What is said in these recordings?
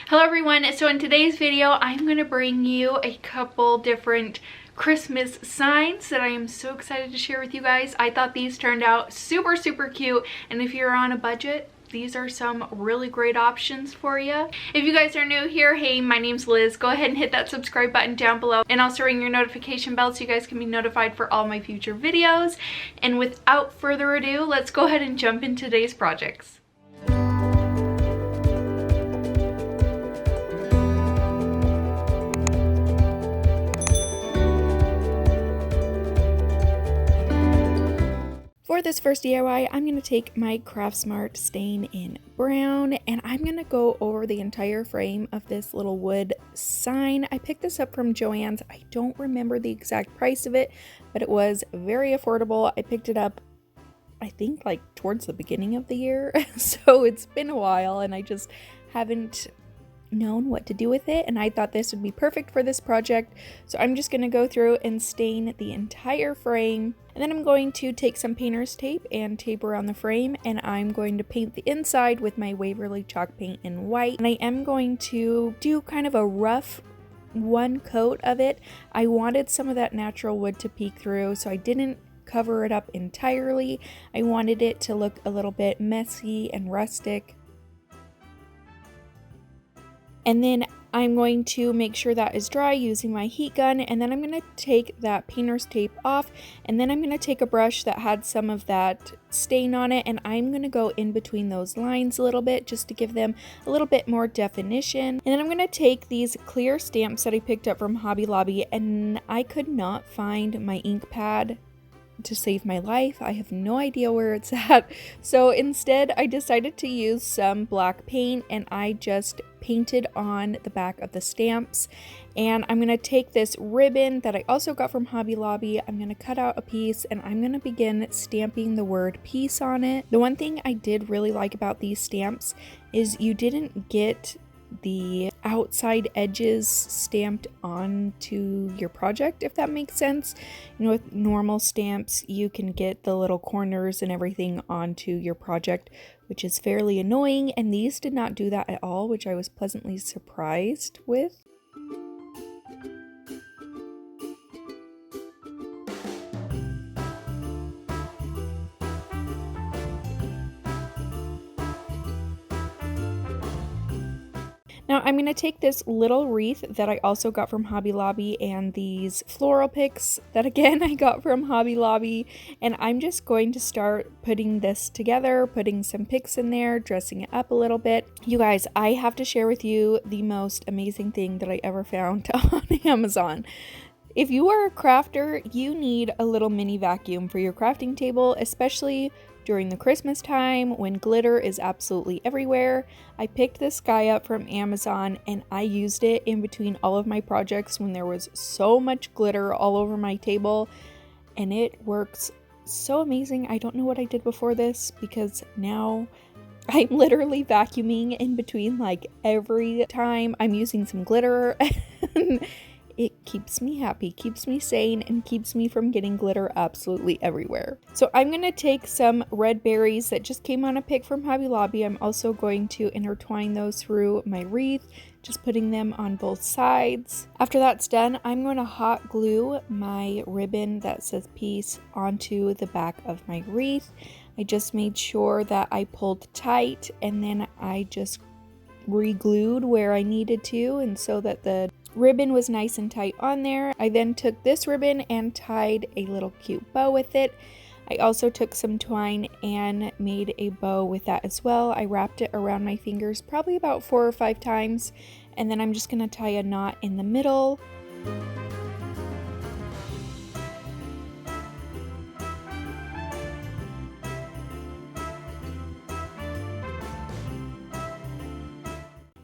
Hello everyone, so in today's video I'm going to bring you a couple different Christmas signs that I am so excited to share with you guys. I thought these turned out super cute, and if you're on a budget, these are some really great options for you. If you guys are new here, hey, my name's Liz. Go ahead and hit that subscribe button down below and also ring your notification bell so you guys can be notified for all my future videos. And without further ado, let's go ahead and jump into today's projects. For this first DIY, I'm going to take my Craftsmart stain in brown and I'm going to go over the entire frame of this little wood sign. I picked this up from Joann's. I don't remember the exact price of it, but it was very affordable. I picked it up, I think, like towards the beginning of the year. So it's been a while and I just haven't known what to do with it, and I thought this would be perfect for this project. So I'm just going to go through and stain the entire frame, and then I'm going to take some painter's tape and tape around the frame, and I'm going to paint the inside with my Waverly chalk paint in white. And I am going to do kind of a rough one coat of it. I wanted some of that natural wood to peek through, so I didn't cover it up entirely. I wanted it to look a little bit messy and rustic. And then I'm going to make sure that is dry using my heat gun, and then I'm going to take that painter's tape off, and then I'm going to take a brush that had some of that stain on it, and I'm going to go in between those lines a little bit just to give them a little bit more definition. And then I'm going to take these clear stamps that I picked up from Hobby Lobby, and I could not find my ink pad to save my life. I have no idea where it's at. So instead I decided to use some black paint, and I just painted on the back of the stamps. And I'm going to take this ribbon that I also got from Hobby Lobby. I'm going to cut out a piece and I'm going to begin stamping the word peace on it. The one thing I did really like about these stamps is you didn't get the outside edges stamped onto your project, if that makes sense. You know, with normal stamps you can get the little corners and everything onto your project, which is fairly annoying, and these did not do that at all, which I was pleasantly surprised with. Now I'm going to take this little wreath that I also got from Hobby Lobby and these floral picks that again I got from Hobby Lobby, and I'm just going to start putting this together, putting some picks in there, dressing it up a little bit. You guys, I have to share with you the most amazing thing that I ever found on Amazon. If you are a crafter, you need a little mini vacuum for your crafting table, especially during the Christmas time when glitter is absolutely everywhere. I picked this guy up from Amazon and I used it in between all of my projects when there was so much glitter all over my table, and it works so amazing. I don't know what I did before this, because now I'm literally vacuuming in between like every time I'm using some glitter. It keeps me happy, keeps me sane, and keeps me from getting glitter absolutely everywhere. So I'm going to take some red berries that just came on a pick from Hobby Lobby. I'm also going to intertwine those through my wreath, just putting them on both sides. After that's done, I'm going to hot glue my ribbon that says peace onto the back of my wreath. I just made sure that I pulled tight, and then I just re-glued where I needed to, and so that the ribbon was nice and tight on there. I then took this ribbon and tied a little cute bow with it. I also took some twine and made a bow with that as well. I wrapped it around my fingers probably about 4 or 5 times, and then I'm just going to tie a knot in the middle.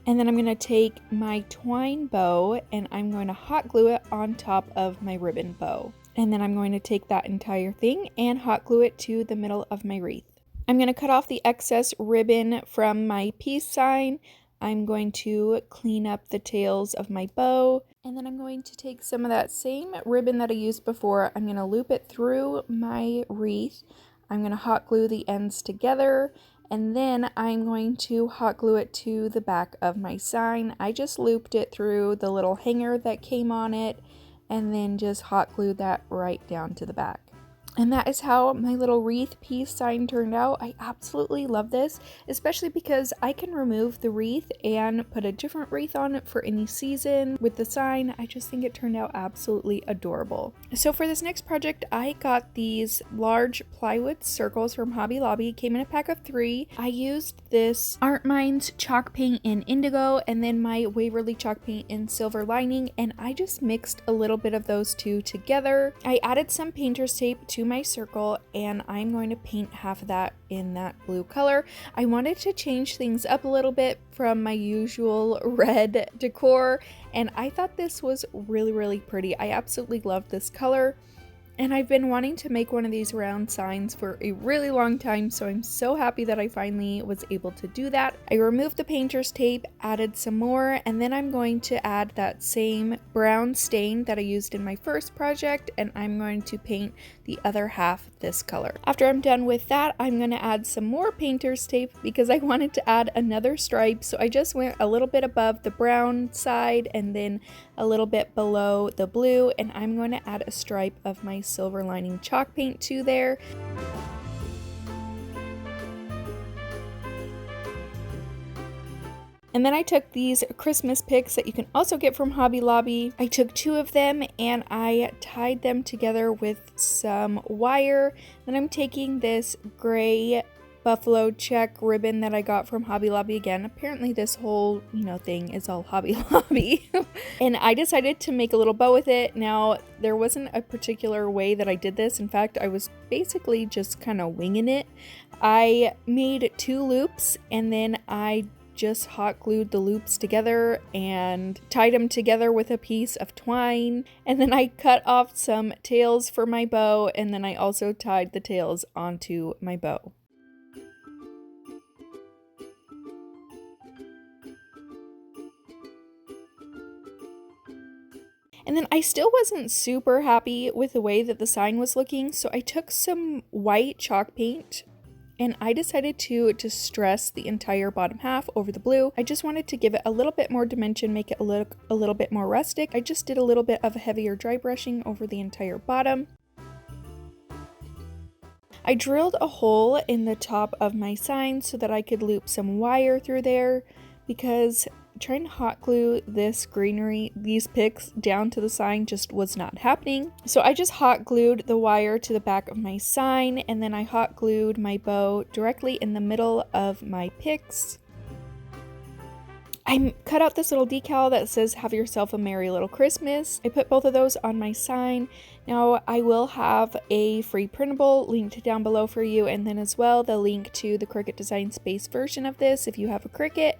And then I'm going to take my twine bow and I'm going to hot glue it on top of my ribbon bow. And then I'm going to take that entire thing and hot glue it to the middle of my wreath. I'm going to cut off the excess ribbon from my peace sign. I'm going to clean up the tails of my bow. And then I'm going to take some of that same ribbon that I used before. I'm going to loop it through my wreath. I'm going to hot glue the ends together, And then I'm going to hot glue it to the back of my sign. I just looped it through the little hanger that came on it and then just hot glued that right down to the back. And that is how my little wreath piece sign turned out. I absolutely love this, especially because I can remove the wreath and put a different wreath on it for any season with the sign. I just think it turned out absolutely adorable. So for this next project, I got these large plywood circles from Hobby Lobby. It came in a pack of 3. I used this Art Minds chalk paint in indigo and then my Waverly chalk paint in silver lining, and I just mixed a little bit of those two together. I added some painter's tape to my circle and I'm going to paint half of that in that blue color. I wanted to change things up a little bit from my usual red decor, and I thought this was really pretty. I absolutely love this color. And I've been wanting to make one of these round signs for a really long time, so I'm so happy that I finally was able to do that. I removed the painter's tape, added some more, and then I'm going to add that same brown stain that I used in my first project, and I'm going to paint the other half this color. After I'm done with that, I'm going to add some more painter's tape because I wanted to add another stripe, so I just went a little bit above the brown side and then a little bit below the blue, and I'm going to add a stripe of my silver lining chalk paint to there. And then I took these Christmas picks that you can also get from Hobby Lobby. I took 2 of them and I tied them together with some wire. Then I'm taking this gray buffalo check ribbon that I got from Hobby Lobby again. Apparently this whole, thing is all Hobby Lobby. And I decided to make a little bow with it. Now, there wasn't a particular way that I did this. In fact, I was basically just kind of winging it. I made 2 loops and then I just hot glued the loops together and tied them together with a piece of twine. And then I cut off some tails for my bow, and then I also tied the tails onto my bow. And then I still wasn't super happy with the way that the sign was looking, so I took some white chalk paint and I decided to distress the entire bottom half over the blue. I just wanted to give it a little bit more dimension, make it look a little bit more rustic. I just did a little bit of a heavier dry brushing over the entire bottom. I drilled a hole in the top of my sign so that I could loop some wire through there because trying to hot glue this greenery, these picks down to the sign just was not happening. So I just hot glued the wire to the back of my sign, and then I hot glued my bow directly in the middle of my picks. I cut out this little decal that says "Have yourself a Merry Little Christmas." I put both of those on my sign. Now I will have a free printable linked down below for you, and then as well the link to the Cricut Design Space version of this if you have a Cricut.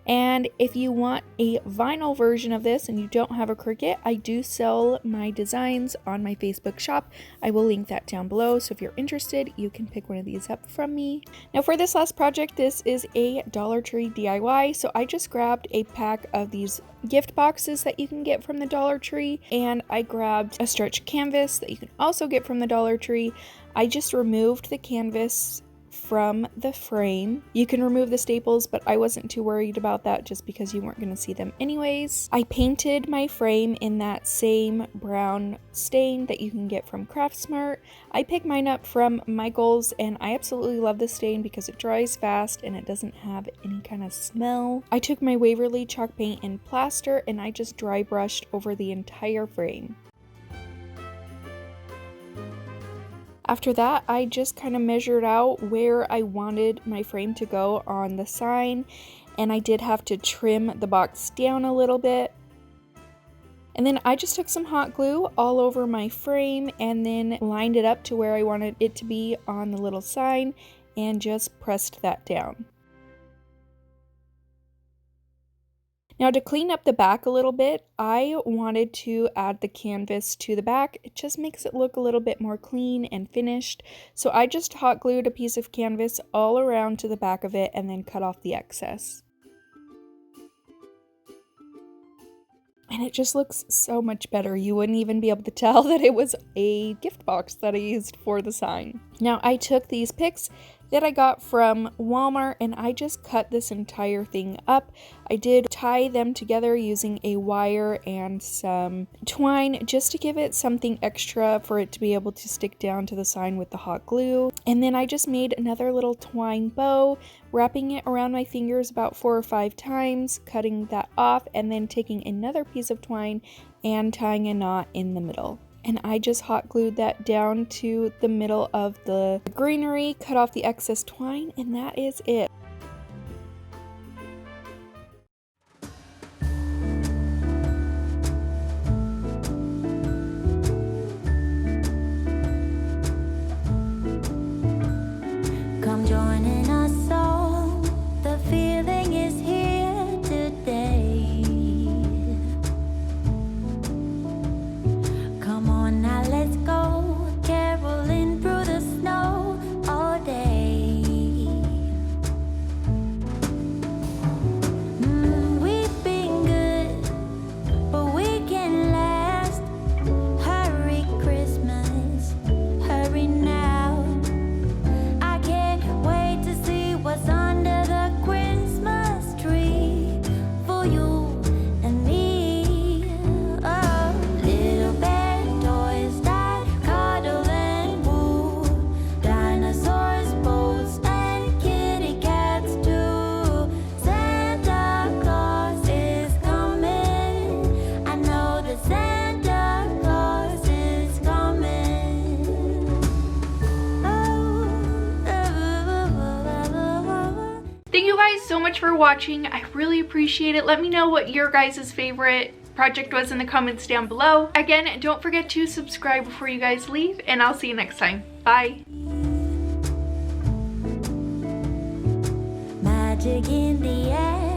And if you want a vinyl version of this and you don't have a Cricut, I do sell my designs on my Facebook shop. I will link that down below, so if you're interested, you can pick one of these up from me. Now for this last project, this is a Dollar Tree DIY, so I just grabbed a pack of these gift boxes that you can get from the Dollar Tree, and I grabbed a stretch canvas that you can also get from the Dollar Tree. I just removed the canvas from the frame. You can remove the staples, but I wasn't too worried about that just because you weren't going to see them anyways. I painted my frame in that same brown stain that you can get from Craftsmart. I picked mine up from Michael's and I absolutely love this stain because it dries fast and it doesn't have any kind of smell. I took my Waverly chalk paint and plaster and I just dry brushed over the entire frame. After that, I just kind of measured out where I wanted my frame to go on the sign, and I did have to trim the box down a little bit. And then I just took some hot glue all over my frame and then lined it up to where I wanted it to be on the little sign and just pressed that down. Now to clean up the back a little bit, I wanted to add the canvas to the back. It just makes it look a little bit more clean and finished. So I just hot glued a piece of canvas all around to the back of it and then cut off the excess. And it just looks so much better. You wouldn't even be able to tell that it was a gift box that I used for the sign. Now I took these picks. that I got from Walmart, and I just cut this entire thing up. I did tie them together using a wire and some twine just to give it something extra for it to be able to stick down to the sign with the hot glue. And then I just made another little twine bow, wrapping it around my fingers about 4 or 5 times, cutting that off, and then taking another piece of twine and tying a knot in the middle. And I just hot glued that down to the middle of the greenery, cut off the excess twine, and that is it. Come joining us all, the feeling is here today. Come on now, let's go, caroling through the snow all day. We've been good, but we can last. Hurry Christmas, hurry now. What's under the Christmas tree for you and me? Oh, little bear toys that cuddle and woo, dinosaurs, boats, and kitty cats too. Santa Claus is coming. I know that Santa Claus is coming. Thank you guys so much for watching. I really appreciate it. Let me know what your guys' favorite project was in the comments down below. Again, don't forget to subscribe before you guys leave, and I'll see you next time. Bye. Magic in the air.